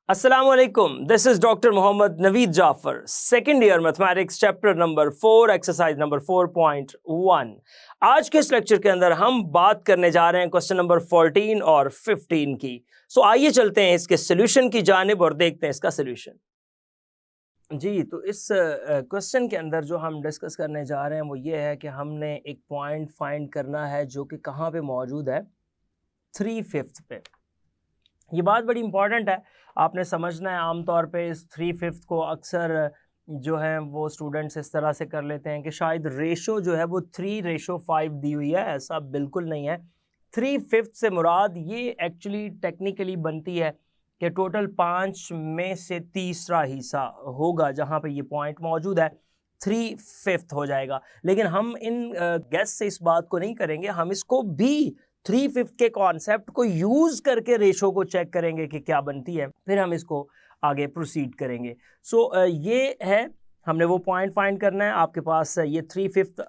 Assalamualaikum. This is Dr. Mohammad Naveed Jafar, second year mathematics chapter number 4 exercise number 4.1. आज के इस lecture के अंदर हम बात करने जा रहे हैं क्वेश्चन नंबर 14 और 15 की। सो आइए चलते हैं इसके सोल्यूशन की जानिब और देखते हैं इसका सोल्यूशन। जी, तो इस क्वेश्चन के अंदर जो हम डिस्कस करने जा रहे हैं वो ये है कि हमने एक पॉइंट फाइंड करना है जो कि कहाँ पे मौजूद है, 3/5 पे। ये बात बड़ी इंपॉर्टेंट है, आपने समझना है। आमतौर पे इस 3/5 को अक्सर जो है वो स्टूडेंट्स इस तरह से कर लेते हैं कि शायद रेशो जो है वो 3:5 दी हुई है। ऐसा बिल्कुल नहीं है। 3/5 से मुराद ये एक्चुअली टेक्निकली बनती है कि टोटल 5 में से तीसरा हिस्सा होगा जहाँ पे ये पॉइंट मौजूद है, 3/5 हो जाएगा। लेकिन हम इन गेस से इस बात को नहीं करेंगे, हम इसको भी 3/5 के कॉन्सेप्ट को यूज करके रेशो को चेक करेंगे कि क्या बनती है, फिर हम इसको आगे प्रोसीड करेंगे। सो ये है, हमने वो पॉइंट फाइंड करना है। आपके पास ये 3/5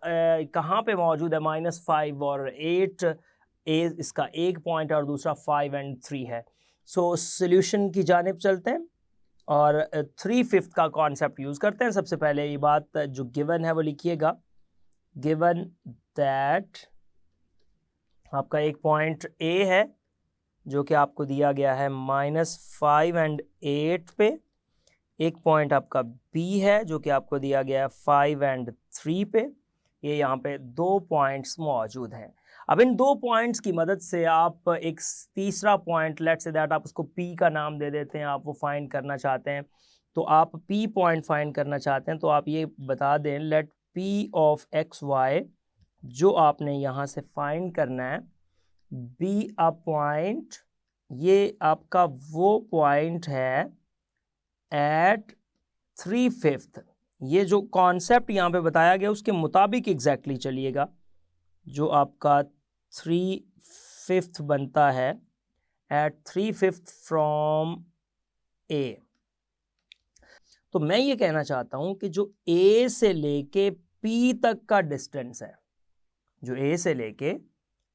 कहाँ पे मौजूद है, -5 और 8 इसका एक पॉइंट और दूसरा 5 और 3 है। सो सोल्यूशन की जानिब चलते हैं और 3/5 का कॉन्सेप्ट यूज करते हैं। सबसे पहले ये बात जो गिवन है वो लिखिएगा, गिवन दैट आपका एक पॉइंट ए है जो कि आपको दिया गया है -5 और 8 पे, एक पॉइंट आपका बी है जो कि आपको दिया गया है 5 और 3 पे। ये यहाँ पे दो पॉइंट्स मौजूद हैं। अब इन दो पॉइंट्स की मदद से आप एक तीसरा पॉइंट, लेट्स से दैट आप उसको पी का नाम दे देते हैं, आप वो फाइंड करना चाहते हैं, तो आप पी पॉइंट फाइंड करना चाहते हैं तो आप ये बता दें, let P of X Y जो आपने यहाँ से फाइंड करना है बी अ पॉइंट, ये आपका वो पॉइंट है एट 3/5। ये जो कॉन्सेप्ट यहाँ पे बताया गया उसके मुताबिक एग्जैक्टली चलिएगा। जो आपका 3/5 बनता है एट 3/5 फ्रॉम ए। तो मैं ये कहना चाहता हूँ कि जो ए से लेके पी तक का डिस्टेंस है, जो ए से लेके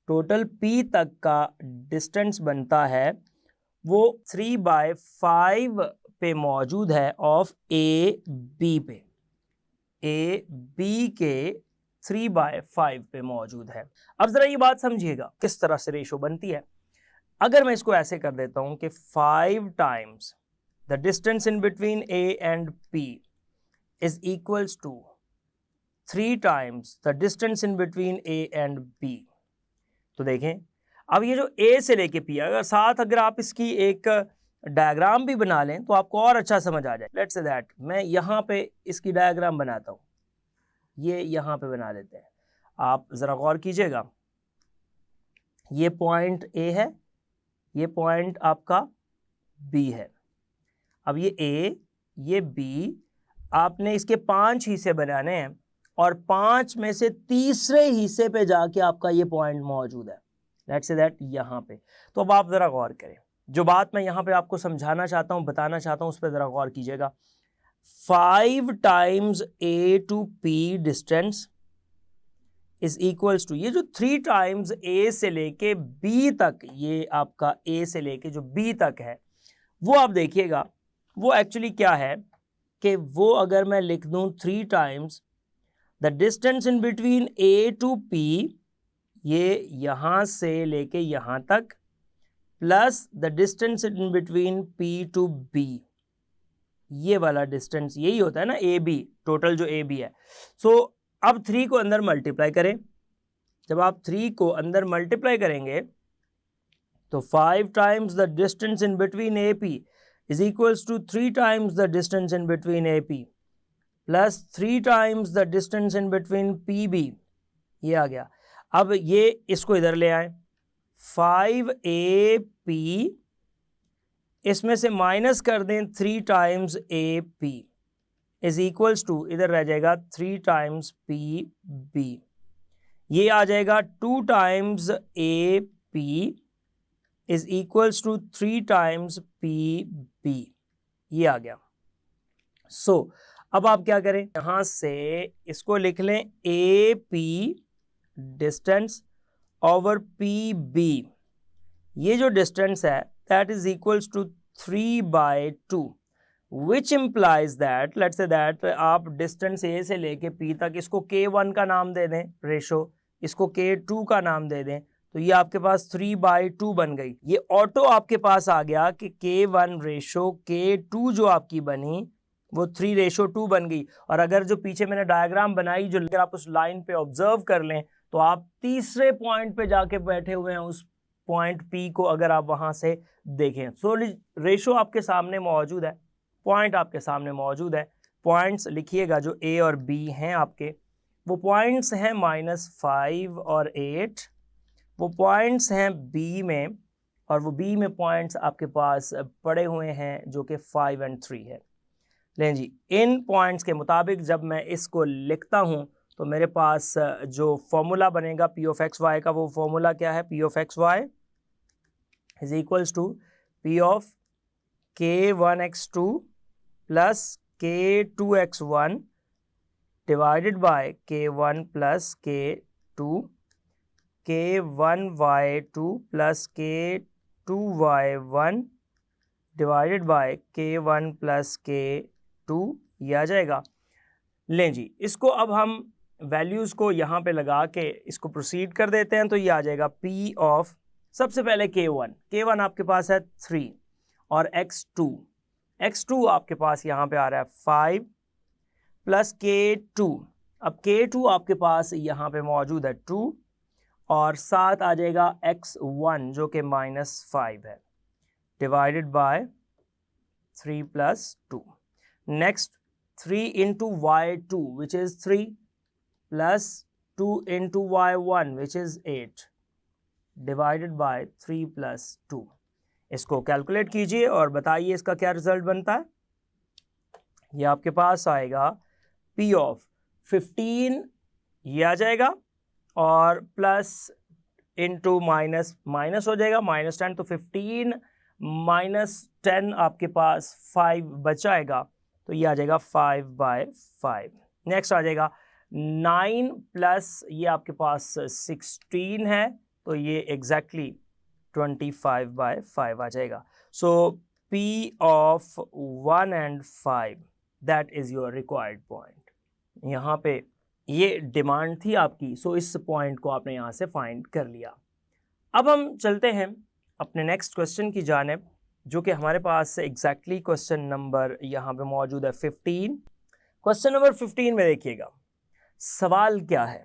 टोटल पी तक का डिस्टेंस बनता है वो 3/5 पे मौजूद है ऑफ ए बी पे। ए बी के 3/5 पे मौजूद है। अब जरा ये बात समझिएगा किस तरह से रेशो बनती है। अगर मैं इसको ऐसे कर देता हूं कि 5 times the distance in between A and P is equals to 3 times the distance in between A and B. तो देखें, अब ये जो ए से लेके पी, अगर आप इसकी एक डायग्राम भी बना लें तो आपको और अच्छा समझ आ जाए। लेट्स से दैट मैं यहाँ पे इसकी डायग्राम बनाता हूँ, ये यहाँ पे बना लेते हैं। आप ज़रा गौर कीजिएगा, ये पॉइंट ए है, ये पॉइंट आपका बी है। अब ये ए, ये बी, आपने इसके 5 हिस्से बनाने हैं और 5 में से तीसरे हिस्से पे जाके आपका ये पॉइंट मौजूद है, लेट्स से दैट यहाँ पे। तो अब आप ज़रा गौर करें, जो बात मैं यहाँ पे आपको समझाना चाहता हूँ, बताना चाहता हूँ, उस पर ज़रा गौर कीजिएगा। 5 times A to P distance is equals to, ये जो 3 टाइम्स ए से लेके बी तक, ये आपका ए से लेके जो बी तक है, वो आप देखिएगा वो एक्चुअली क्या है कि वो अगर मैं लिख दूँ 3 times the distance in between A to P, ये यहाँ से लेके यहाँ तक, plus the distance in between P to B, ये वाला डिस्टेंस यही होता है ना ए बी, टोटल जो ए बी है। सो अब 3 को अंदर मल्टीप्लाई करें। जब आप 3 को अंदर मल्टीप्लाई करेंगे तो 5 times the distance in between A P is equals to 3 times the distance in between A P plus 3 times the distance in between P B, ये आ गया। अब ये इसको इधर ले आए, 5AP, इसमें से माइनस कर दें 3 times AP is equals to, इधर रह जाएगा 3 टाइम्स PB, ये आ जाएगा 2 times AP is equals to 3 times PB, ये आ गया। सो अब आप क्या करें, यहां से इसको लिख लें AP डिस्टेंस ओवर PB, ये जो डिस्टेंस है that is equals to 3/2 which implies that let's say that आप डिस्टेंस ए से लेके पी तक इसको K1 का नाम दे दें रेशो, इसको K2 का नाम दे दें, तो ये आपके पास 3/2 बन गई। ये ऑटो आपके पास आ गया कि K1 रेशो K2 जो आपकी बनी वो 3/2 बन गई। और अगर जो पीछे मैंने डायग्राम बनाई, जो अगर आप उस लाइन पे ऑब्जर्व कर लें तो आप तीसरे पॉइंट पे जाके बैठे हुए हैं, उस पॉइंट पी को अगर आप वहां से देखें। सो रेशो आपके सामने मौजूद है, पॉइंट आपके सामने मौजूद है। पॉइंट्स लिखिएगा जो ए और बी हैं आपके, वो पॉइंट्स हैं -5 और 8। वो पॉइंट्स हैं बी में, और वो बी में पॉइंट्स आपके पास पड़े हुए हैं जो कि 5 और 3 है। लें जी, इन पॉइंट्स के मुताबिक जब मैं इसको लिखता हूं तो मेरे पास जो फॉर्मूला बनेगा पी ऑफ एक्स वाई का, वो फॉर्मूला क्या है? P of X Y is equals to P of K1x2 plus K2x1 divided by K1 plus K2, K1y2 plus K2y1 divided by K1 plus K2, ये आ जाएगा। लें जी, इसको अब हम वैल्यूज़ को यहाँ पे लगा के इसको प्रोसीड कर देते हैं, तो ये आ जाएगा P ऑफ, सबसे पहले K1 आपके पास है 3 और x2 आपके पास यहाँ पे आ रहा है 5 प्लस K2, अब K2 आपके पास यहाँ पे मौजूद है 2 और साथ आ जाएगा x1 जो कि -5 है divided by 3 plus 2। Next 3 into y2 which is 3 plus 2 into y1 which is 8 divided by 3 plus 2। इसको कैलकुलेट कीजिए और बताइए इसका क्या रिजल्ट बनता है। ये आपके पास आएगा P ऑफ 15, ये आ जाएगा, और प्लस इंटू माइनस हो जाएगा -10, तो 15 - 10 आपके पास 5 बचाएगा, तो ये आ जाएगा 5/5। नेक्स्ट आ जाएगा 9 प्लस ये आपके पास 16 है, तो ये एग्जैक्टली 25/5 आ जाएगा। सो P of 1 and 5 that is your required point. यहाँ पे ये डिमांड थी आपकी, सो इस पॉइंट को आपने यहाँ से फाइंड कर लिया। अब हम चलते हैं अपने नेक्स्ट क्वेश्चन की जानिब, जो कि हमारे पास एग्जैक्टली क्वेश्चन नंबर यहाँ पे मौजूद है 15। क्वेश्चन नंबर 15 में देखिएगा सवाल क्या है,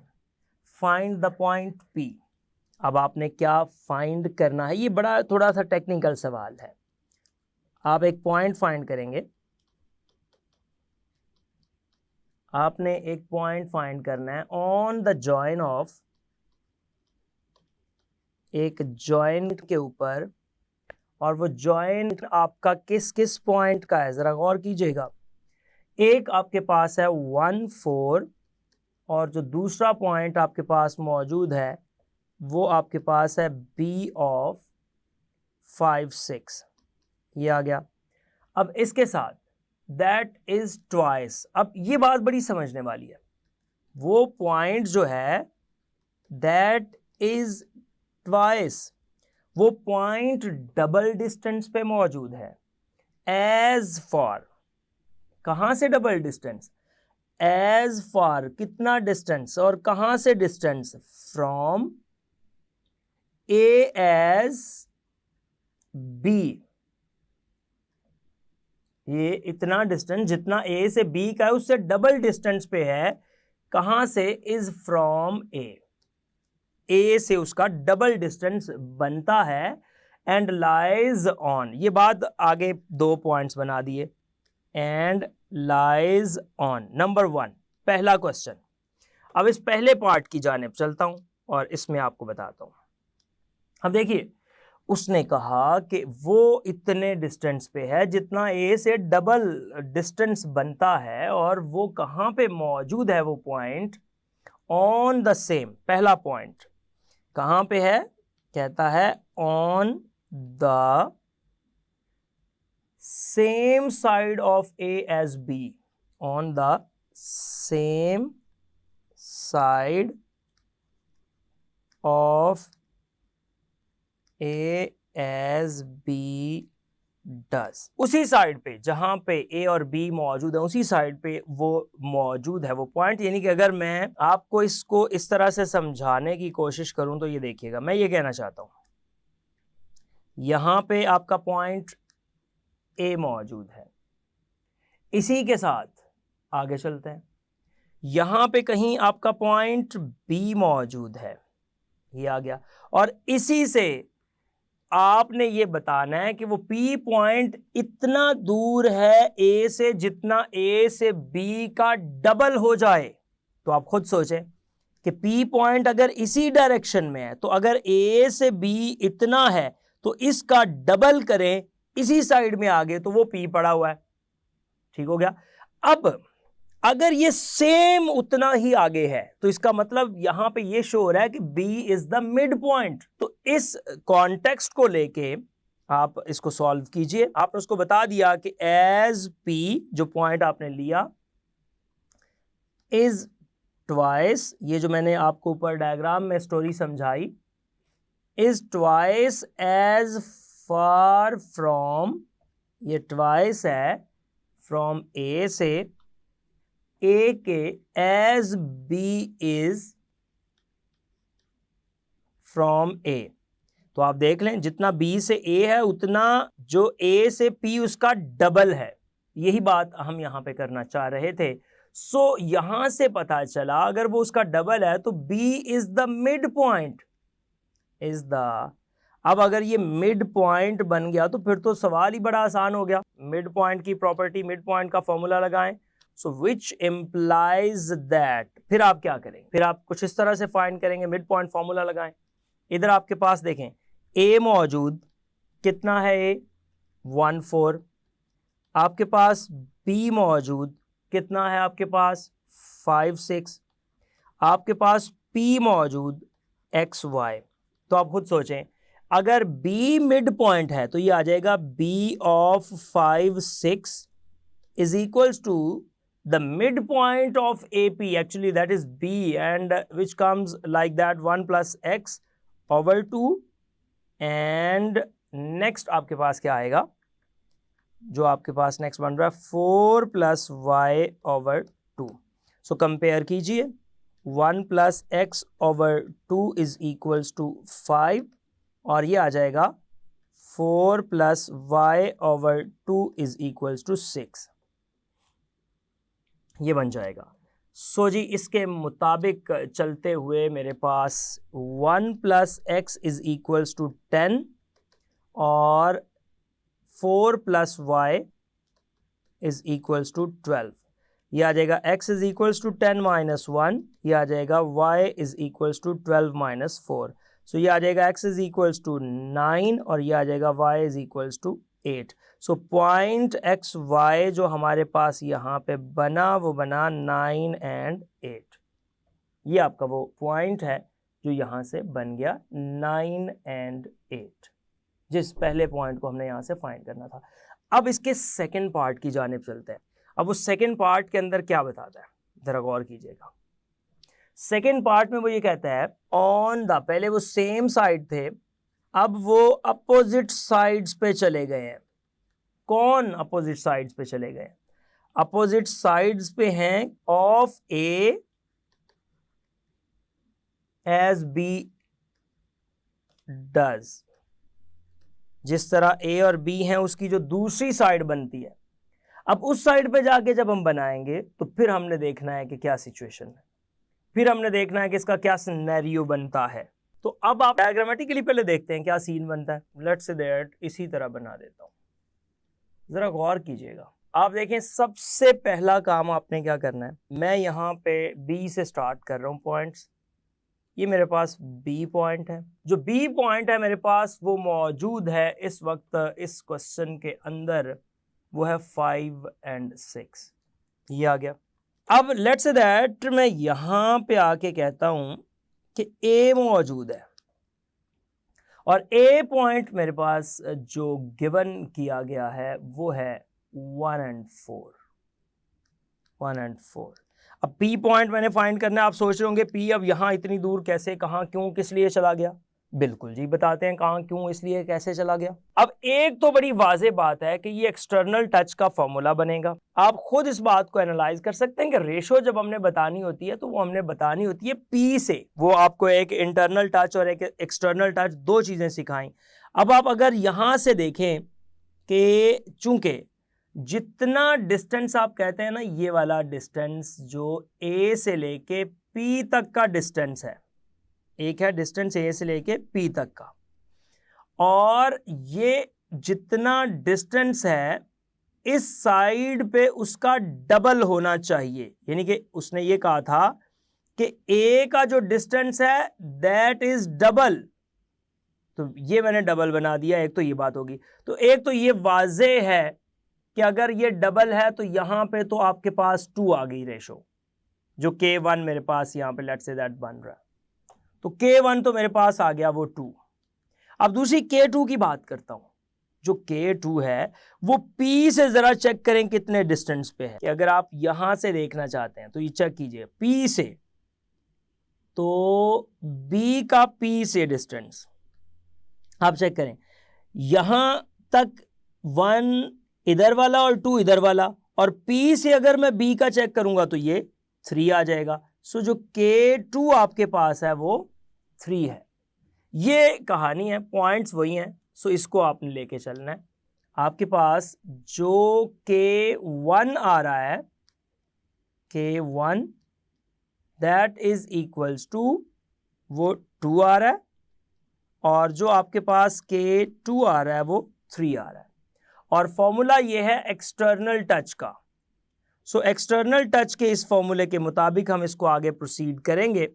फाइंड द पॉइंट P। अब आपने क्या फाइंड करना है, ये बड़ा थोड़ा सा टेक्निकल सवाल है। आप एक पॉइंट फाइंड करेंगे, आपने एक पॉइंट फाइंड करना है ऑन द जॉइन ऑफ, एक जॉइन के ऊपर, और वो जॉइन आपका किस किस पॉइंट का है जरा गौर कीजिएगा। एक आपके पास है 1 4 और जो दूसरा पॉइंट आपके पास मौजूद है वो आपके पास है B ऑफ 5 6, ये आ गया। अब इसके साथ दैट इज ट्वाइस, अब ये बात बड़ी समझने वाली है, वो पॉइंट जो है दैट इज ट्वाइस, वो पॉइंट डबल डिस्टेंस पे मौजूद है। एज फॉर, कहां से डबल डिस्टेंस? एज फॉर कितना डिस्टेंस, और कहां से distance? From A as B, ये इतना डिस्टेंस जितना A से B का है उससे डबल डिस्टेंस पे है। कहां से? इज फ्रॉम A से उसका डबल डिस्टेंस बनता है। एंड लाइज ऑन, ये बात आगे 2 पॉइंट्स बना दिए, एंड लाइज ऑन नंबर 1, पहला क्वेश्चन। अब इस पहले पार्ट की जानिब चलता हूं और इसमें आपको बताता हूं। अब देखिए, उसने कहा कि वो इतने डिस्टेंस पे है जितना A से डबल डिस्टेंस बनता है, और वो कहां पे मौजूद है? वो पॉइंट ऑन द सेम, पहला पॉइंट कहां पे है? कहता है on the same side of A as B, on the same side of A as B does, उसी साइड पे जहां पे ए और बी मौजूद है उसी साइड पे वो मौजूद है वो पॉइंट। यानी कि अगर मैं आपको इसको इस तरह से समझाने की कोशिश करूं तो ये देखिएगा, मैं ये कहना चाहता हूं यहां पे आपका पॉइंट ए मौजूद है, इसी के साथ आगे चलते हैं, यहां पे कहीं आपका पॉइंट बी मौजूद है, ये आ गया, और इसी से आपने ये बताना है कि वो पी पॉइंट इतना दूर है ए से जितना ए से बी का डबल हो जाए। तो आप खुद सोचें कि पी पॉइंट अगर इसी डायरेक्शन में है तो अगर ए से बी इतना है तो इसका डबल करें इसी साइड में आगे तो वो पी पड़ा हुआ है, ठीक हो गया। अब अगर ये सेम उतना ही आगे है तो इसका मतलब यहां पे ये शो हो रहा है कि B is the mid point. तो इस कॉन्टेक्स्ट को लेके आप इसको सॉल्व कीजिए। आपने उसको बता दिया कि एज P जो पॉइंट आपने लिया इज ट्वाइस, ये जो मैंने आपको ऊपर डायग्राम में स्टोरी समझाई, is twice as far from, ये ट्वाइस है फ्रॉम A से ए के as B is from A. तो आप देख लें जितना बी से ए है उतना जो ए से पी उसका डबल है, यही बात हम यहां पे करना चाह रहे थे। सो यहां से पता चला अगर वो उसका डबल है तो B is the mid point, is the, अब अगर ये मिड पॉइंट बन गया तो फिर तो सवाल ही बड़ा आसान हो गया। मिड पॉइंट की प्रॉपर्टी, मिड पॉइंट का फॉर्मूला लगाएं, सो विच इम्प्लाइज दैट, फिर आप क्या करेंगे, फिर आप कुछ इस तरह से फाइंड करेंगे, मिड पॉइंट फॉर्मूला लगाएं। इधर आपके पास देखें ए मौजूद, कितना है ए 1 4, आपके पास बी मौजूद कितना है आपके पास 5 6, आपके पास पी मौजूद एक्स वाई। तो आप खुद सोचें अगर बी मिड पॉइंट है तो ये आ जाएगा B of 5 6 is equals to the midpoint of AP, actually that is B, and which comes like that 1 plus x over 2, and next आपके पास क्या आएगा, जो आपके पास next बन रहा है 4 plus y over 2। so compare कीजिए, 1 plus x over 2 is equals to 5 और ये आ जाएगा 4 plus y over 2 is equals to 6, ये बन जाएगा। सो जी इसके मुताबिक चलते हुए मेरे पास 1 plus X is equals to 10 और 4 plus Y is equals to 12, ये आ जाएगा x is equals to 10 minus 1, ये आ जाएगा y is equals to 12 minus 4। So ये आ जाएगा x इज इक्वल्स टू 9 और ये आ जाएगा y is equals to 8। So point X Y जो हमारे पास यहाँ पे बना वो बना 9 and 8, ये आपका वो पॉइंट है जो यहाँ से बन गया 9 and 8, जिस पहले पॉइंट को हमने यहाँ से फाइंड करना था। अब इसके सेकंड पार्ट की जानिब चलते हैं। अब वो सेकंड पार्ट के अंदर क्या बताता है, जरा गौर कीजिएगा। सेकंड पार्ट में वो ये कहता है ऑन द, पहले वो सेम साइड थे अब वो अपोजिट साइड्स पे चले गए हैं। कौन अपोजिट साइड्स पे चले गए? अपोजिट साइड्स पे हैं of A as B does, जिस तरह ए और बी हैं उसकी जो दूसरी साइड बनती है। अब उस साइड पे जाके जब हम बनाएंगे तो फिर हमने देखना है कि क्या सिचुएशन है, फिर हमने देखना है कि इसका क्या सिनेरियो बनता है। तो अब आप डायग्रामेटिकली पहले देखते हैं क्या सीन बनता है। लेट्स से दैट इसी तरह बना देता हूं, जरा गौर कीजिएगा। आप देखें सबसे पहला काम आपने क्या करना है, मैं यहाँ पे बी से स्टार्ट कर रहा हूँ पॉइंट्स। ये मेरे पास बी पॉइंट है, जो बी पॉइंट है मेरे पास वो मौजूद है इस वक्त इस क्वेश्चन के अंदर, वो है 5 and 6, ये आ गया। अब लेट्स से दैट मैं यहाँ पे आके कहता हूँ कि ए मौजूद है और ए पॉइंट मेरे पास जो गिवन किया गया है वो है 1 and 4। अब पी पॉइंट मैंने फाइंड करना है। आप सोच रहे होंगे पी अब यहाँ इतनी दूर कैसे, कहाँ, क्यों, किस लिए चला गया। बिल्कुल जी, बताते हैं कहाँ, क्यों, इसलिए, कैसे चला गया। अब एक तो बड़ी वाज़ेह बात है कि ये एक्सटर्नल टच का फॉर्मूला बनेगा। आप खुद इस बात को एनालाइज कर सकते हैं कि रेशो जब हमने बतानी होती है तो वो हमने बतानी होती है पी से। वो आपको एक इंटरनल टच और एक एक्सटर्नल टच, दो चीजें सिखाई। अब आप अगर यहां से देखें कि चूंकि जितना डिस्टेंस आप कहते हैं ना, ये वाला डिस्टेंस जो ए से लेके पी तक का डिस्टेंस है, एक है डिस्टेंस ए से लेके पी तक का, और ये जितना डिस्टेंस है इस साइड पे उसका डबल होना चाहिए। यानी कि उसने ये कहा था कि ए का जो डिस्टेंस है दैट इज डबल, तो ये मैंने डबल बना दिया। एक तो ये बात होगी। तो एक तो ये वाज़ेह है कि अगर ये डबल है तो यहां पे तो आपके पास 2 आ गई रेशो, जो K1 मेरे पास यहां पे लेट्स से दैट बन रहा है, तो K1 तो मेरे पास आ गया वो 2। अब दूसरी K2 की बात करता हूं। जो K2 है वो P से जरा चेक करें कितने डिस्टेंस पे है। कि अगर आप यहां से देखना चाहते हैं तो ये चेक कीजिए P से, तो B का P से डिस्टेंस आप चेक करें, यहां तक 1 इधर वाला और 2 इधर वाला, और P से अगर मैं B का चेक करूंगा तो ये 3 आ जाएगा। सो जो K2 आपके पास है वो 3 है। ये कहानी है, पॉइंट्स वही हैं। सो इसको आपने लेके चलना है। आपके पास जो K1 आ रहा है, K1 that is equals to वो 2 आ रहा है, और जो आपके पास K2 आ रहा है वो 3 आ रहा है। और फॉर्मूला ये है एक्सटर्नल टच का। सो एक्सटर्नल टच के इस फॉर्मूले के मुताबिक हम इसको आगे प्रोसीड करेंगे।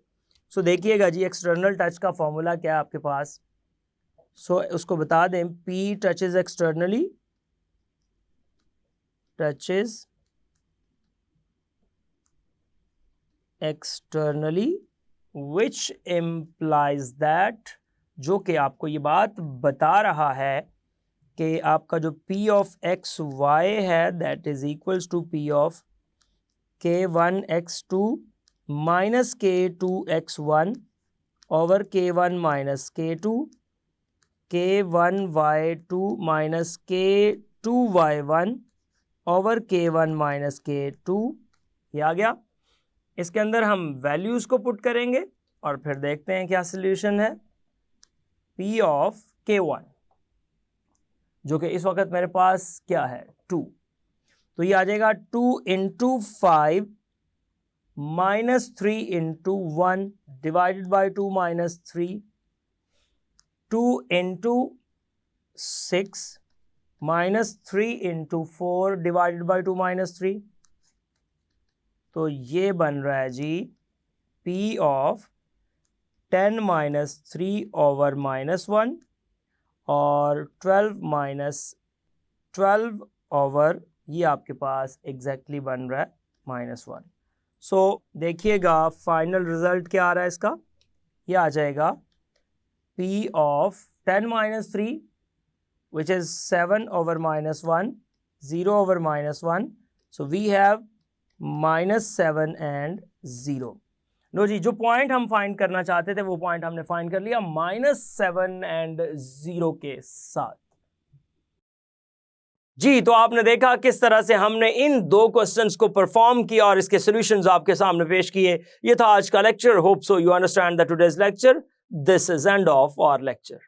सो देखिएगा जी, एक्सटर्नल टच का फॉर्मूला क्या है आपके पास। सो उसको बता दें, P touches externally, touches externally which implies that, जो कि आपको ये बात बता रहा है कि आपका जो P ऑफ एक्स वाई है that is equals to P of K1 x2 minus K2 x1 over K1 minus K2, K1 y2 minus K2 y1 over K1 minus K2। ये आ गया। इसके अंदर हम वैल्यूज को पुट करेंगे और फिर देखते हैं क्या सोल्यूशन है। P ऑफ K1 जो कि इस वक्त मेरे पास क्या है 2, तो ये आ जाएगा 2 into 5 minus 3 into 1 divided by 2 minus 3, 2 into 6 minus 3 into 4 divided by 2 minus 3। तो ये बन रहा है जी P of 10 minus 3 over minus 1 और 12 माइनस 12 ओवर, ये आपके पास एग्जैक्टली बन रहा है -1। सो देखिएगा फाइनल रिजल्ट क्या आ रहा है इसका। ये आ जाएगा P of 10 minus 3 which is 7 over -1, 0 over -1, so we have -7 and 0। लो जी, जो पॉइंट हम फाइंड करना चाहते थे वो पॉइंट हमने फाइंड कर लिया -7 एंड 0 के साथ। जी, तो आपने देखा किस तरह से हमने इन 2 क्वेश्चंस को परफॉर्म किया और इसके सॉल्यूशंस आपके सामने पेश किए। ये था आज का lecture. Hope so you understand the today's lecture. This is end of our lecture.